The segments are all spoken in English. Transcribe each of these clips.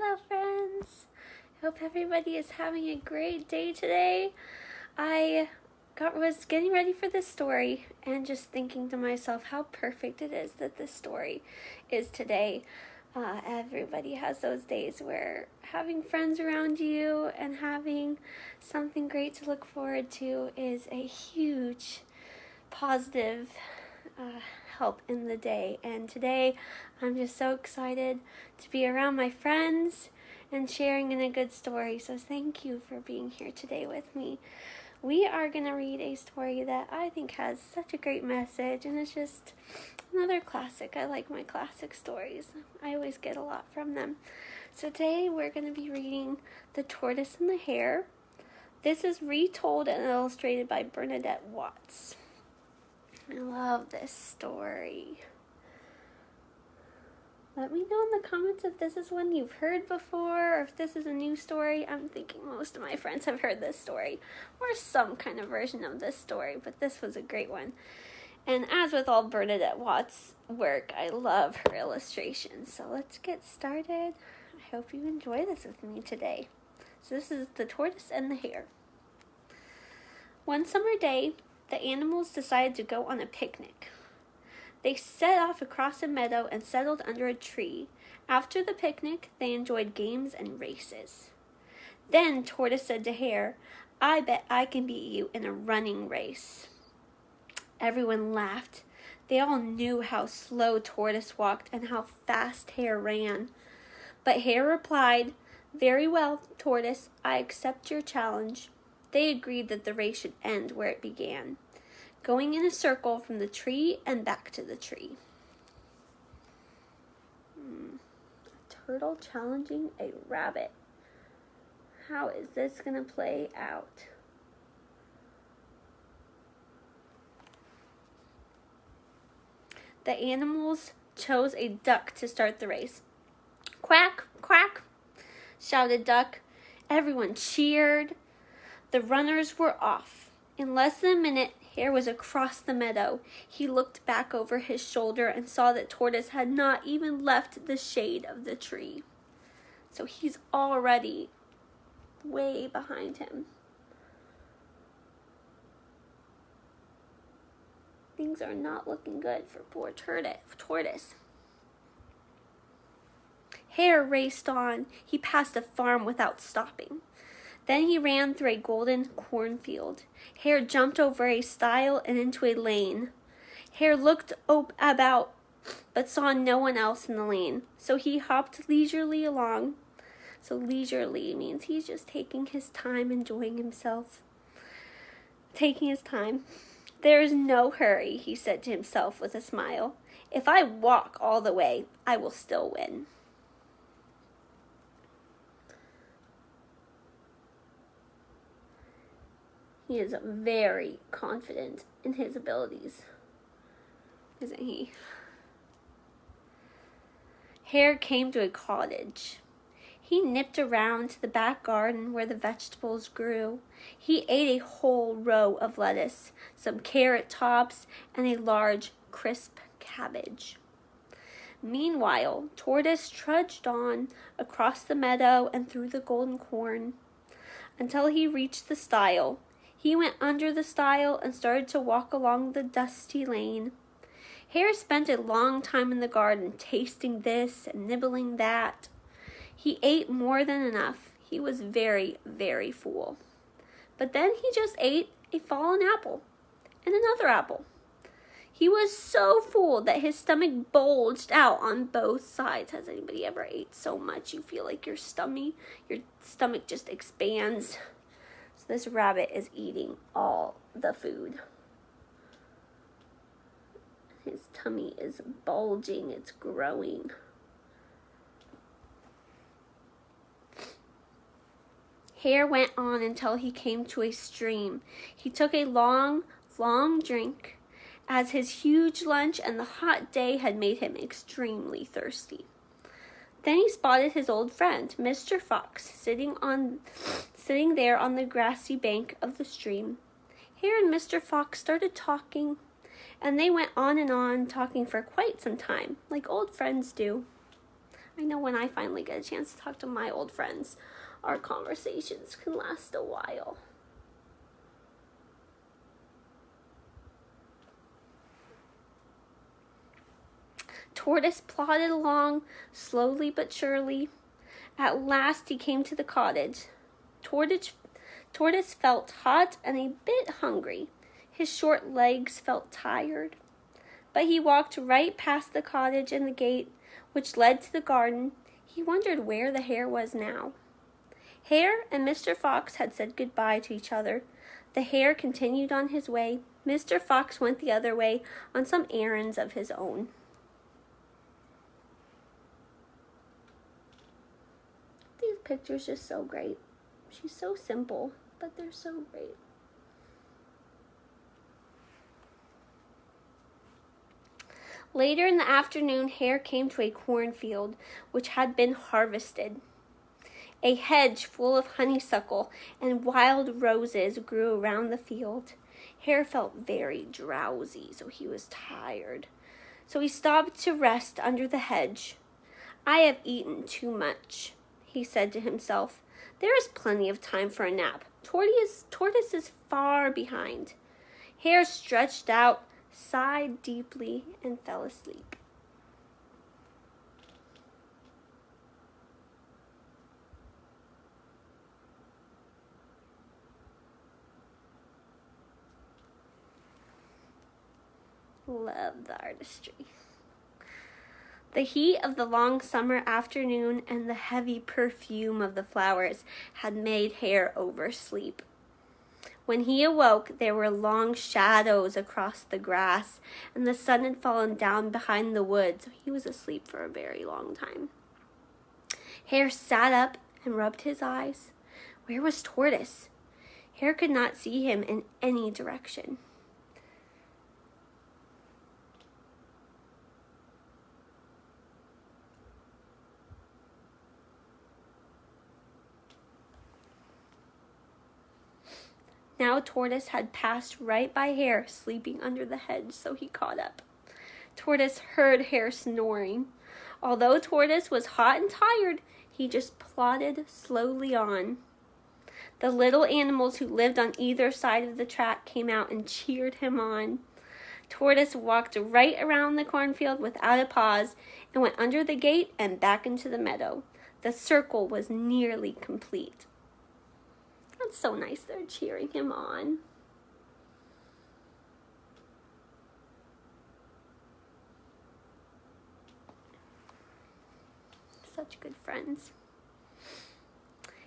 Hello friends! Hope everybody is having a great day today. I was getting ready for this story and just thinking to myself how perfect it is that this story is today. Everybody has those days where having friends around you and having something great to look forward to is a huge positive help in the day. And today I'm just so excited to be around my friends and sharing in a good story. So thank you for being here today with me. We are going to read a story that I think has such a great message, and it's just another classic. I like my classic stories. I always get a lot from them. So today we're going to be reading The Tortoise and the Hare. This is retold and illustrated by Bernadette Watts. I love this story. Let me know in the comments if this is one you've heard before or if this is a new story. I'm thinking most of my friends have heard this story or some kind of version of this story, but this was a great one. And as with all Bernadette Watts' work, I love her illustrations. So let's get started. I hope you enjoy this with me today. So this is The Tortoise and the Hare. One summer day, the animals decided to go on a picnic. They set off across a meadow and settled under a tree. After the picnic, they enjoyed games and races. Then Tortoise said to Hare, "I bet I can beat you in a running race." Everyone laughed. They all knew how slow Tortoise walked and how fast Hare ran. But Hare replied, "Very well, Tortoise, I accept your challenge." They agreed that the race should end where it began, going in a circle from the tree and back to the tree. A turtle challenging a rabbit. How is this going to play out? The animals chose a duck to start the race. "Quack, quack," shouted Duck. Everyone cheered. The runners were off. In less than a minute, Hare was across the meadow. He looked back over his shoulder and saw that Tortoise had not even left the shade of the tree. So he's already way behind him. Things are not looking good for poor Tortoise. Hare raced on. He passed a farm without stopping. Then he ran through a golden cornfield. Hare jumped over a stile and into a lane. Hare looked about, but saw no one else in the lane, so he hopped leisurely along. So leisurely means he's just taking his time, enjoying himself. Taking his time. "There is no hurry," he said to himself with a smile. "If I walk all the way, I will still win." He is very confident in his abilities, isn't he? Hare came to a cottage. He nipped around to the back garden where the vegetables grew. He ate a whole row of lettuce, some carrot tops, and a large, crisp cabbage. Meanwhile, Tortoise trudged on across the meadow and through the golden corn until he reached the stile. He went under the stile and started to walk along the dusty lane. Hare spent a long time in the garden, tasting this and nibbling that. He ate more than enough. He was very, very full. But then he just ate a fallen apple and another apple. He was so full that his stomach bulged out on both sides. Has anybody ever ate so much you feel like your stomach just expands? This rabbit is eating all the food. His tummy is bulging, it's growing. Hare went on until he came to a stream. He took a long, long drink, as his huge lunch and the hot day had made him extremely thirsty. Then he spotted his old friend, Mr. Fox, sitting there on the grassy bank of the stream. Hare and Mr. Fox started talking, and they went on and on, talking for quite some time, like old friends do. I know when I finally get a chance to talk to my old friends, our conversations can last a while. Tortoise plodded along, slowly but surely. At last he came to the cottage. Tortoise felt hot and a bit hungry. His short legs felt tired. But he walked right past the cottage and the gate, which led to the garden. He wondered where the hare was now. Hare and Mr. Fox had said goodbye to each other. The hare continued on his way. Mr. Fox went the other way on some errands of his own. These pictures just so great. She's so simple, but they're so great. Later in the afternoon, Hare came to a cornfield which had been harvested. A hedge full of honeysuckle and wild roses grew around the field. Hare felt very drowsy, so he was tired. So he stopped to rest under the hedge. "I have eaten too much," he said to himself. "There is plenty of time for a nap. Tortoise is far behind." Hare stretched out, sighed deeply, and fell asleep. Love the artistry. The heat of the long summer afternoon and the heavy perfume of the flowers had made Hare oversleep. When he awoke, there were long shadows across the grass, and the sun had fallen down behind the wood, so he was asleep for a very long time. Hare sat up and rubbed his eyes. Where was Tortoise? Hare could not see him in any direction. Now Tortoise had passed right by Hare, sleeping under the hedge, so he caught up. Tortoise heard Hare snoring. Although Tortoise was hot and tired, he just plodded slowly on. The little animals who lived on either side of the track came out and cheered him on. Tortoise walked right around the cornfield without a pause and went under the gate and back into the meadow. The circle was nearly complete. That's so nice, they're cheering him on. Such good friends.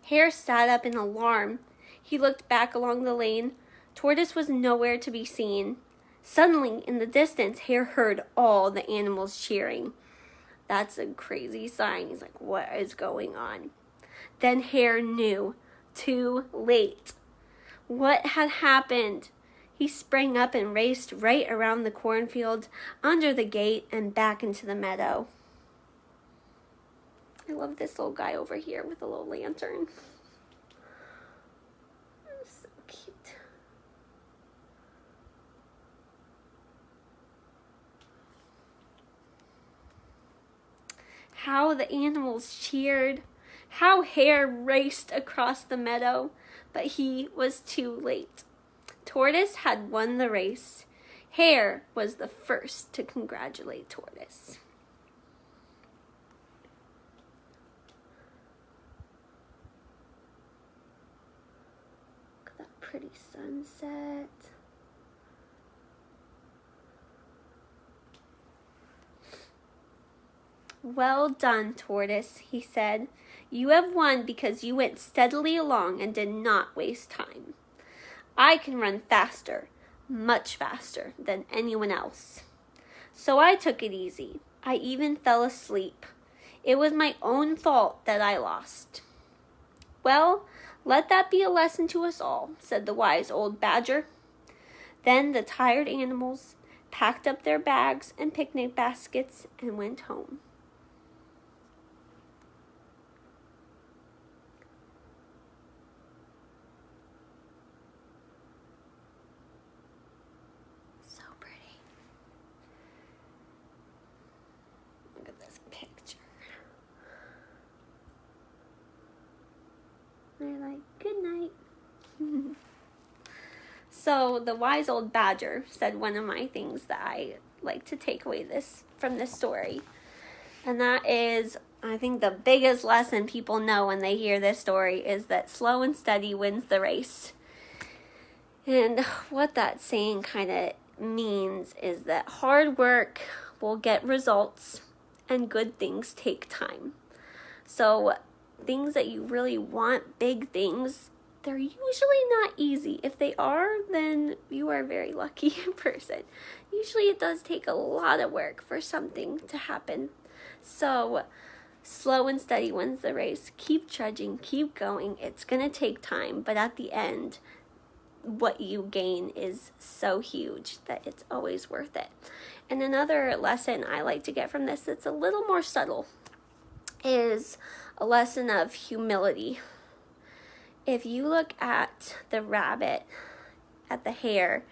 Hare sat up in alarm. He looked back along the lane. Tortoise was nowhere to be seen. Suddenly, in the distance, Hare heard all the animals cheering. That's a crazy sign. He's like, what is going on? Then Hare knew. Too late. What had happened? He sprang up and raced right around the cornfield, under the gate, and back into the meadow. I love this little guy over here with a little lantern. So cute. How the animals cheered. How Hare raced across the meadow, but he was too late. Tortoise had won the race. Hare was the first to congratulate Tortoise. Look at that pretty sunset. Well done, Tortoise, he said. You have won because you went steadily along and did not waste time. I can run faster, much faster than anyone else. So I took it easy. I even fell asleep. It was my own fault that I lost. Well, let that be a lesson to us all, said the wise old badger. Then the tired animals packed up their bags and picnic baskets and went home. Look at this picture. Good night. So the wise old badger said one of my things that I like to take away from this story. And that is, I think the biggest lesson people know when they hear this story is that slow and steady wins the race. And what that saying kind of means is that hard work will get results and good things take time. So things that you really want, big things, they're usually not easy. If they are, then you are a very lucky person. Usually it does take a lot of work for something to happen. So slow and steady wins the race. Keep trudging, keep going. It's going to take time, but at the end, what you gain is so huge that it's always worth it. And another lesson I like to get from this that's a little more subtle is a lesson of humility. If you look at the rabbit, at the hare,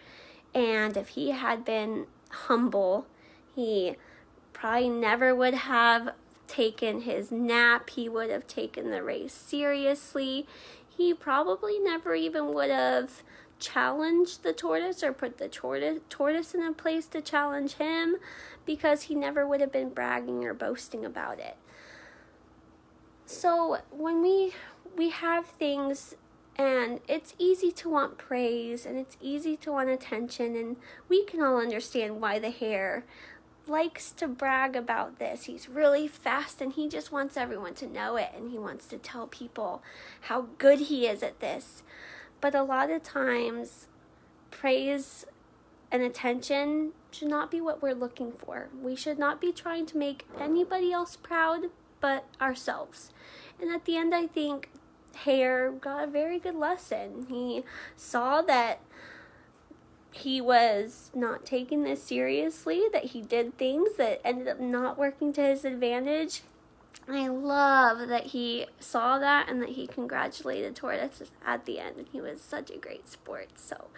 and if he had been humble, he probably never would have taken his nap. He would have taken the race seriously. He probably never even would have challenged the tortoise or put the tortoise in a place to challenge him, because he never would have been bragging or boasting about it. So when we have things, and it's easy to want praise and it's easy to want attention, and we can all understand why the hare likes to brag about this. He's really fast and he just wants everyone to know it, and he wants to tell people how good he is at this. But a lot of times, praise and attention should not be what we're looking for. We should not be trying to make anybody else proud but ourselves. And at the end, I think Hare got a very good lesson. He saw that he was not taking this seriously, that he did things that ended up not working to his advantage. I love that he saw that and that he congratulated Tortoise at the end, and he was such a great sport. So,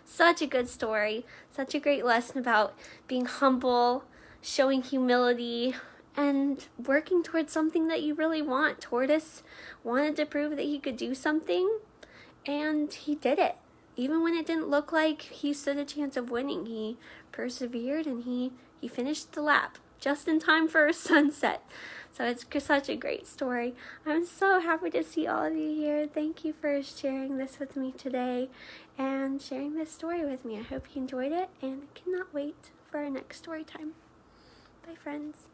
such a good story, such a great lesson about being humble, showing humility, and working towards something that you really want. Tortoise wanted to prove that he could do something, and he did it. Even when it didn't look like he stood a chance of winning, he persevered and he finished the lap just in time for sunset. So it's such a great story. I'm so happy to see all of you here. Thank you for sharing this with me today and sharing this story with me. I hope you enjoyed it, and I cannot wait for our next story time. Bye, friends.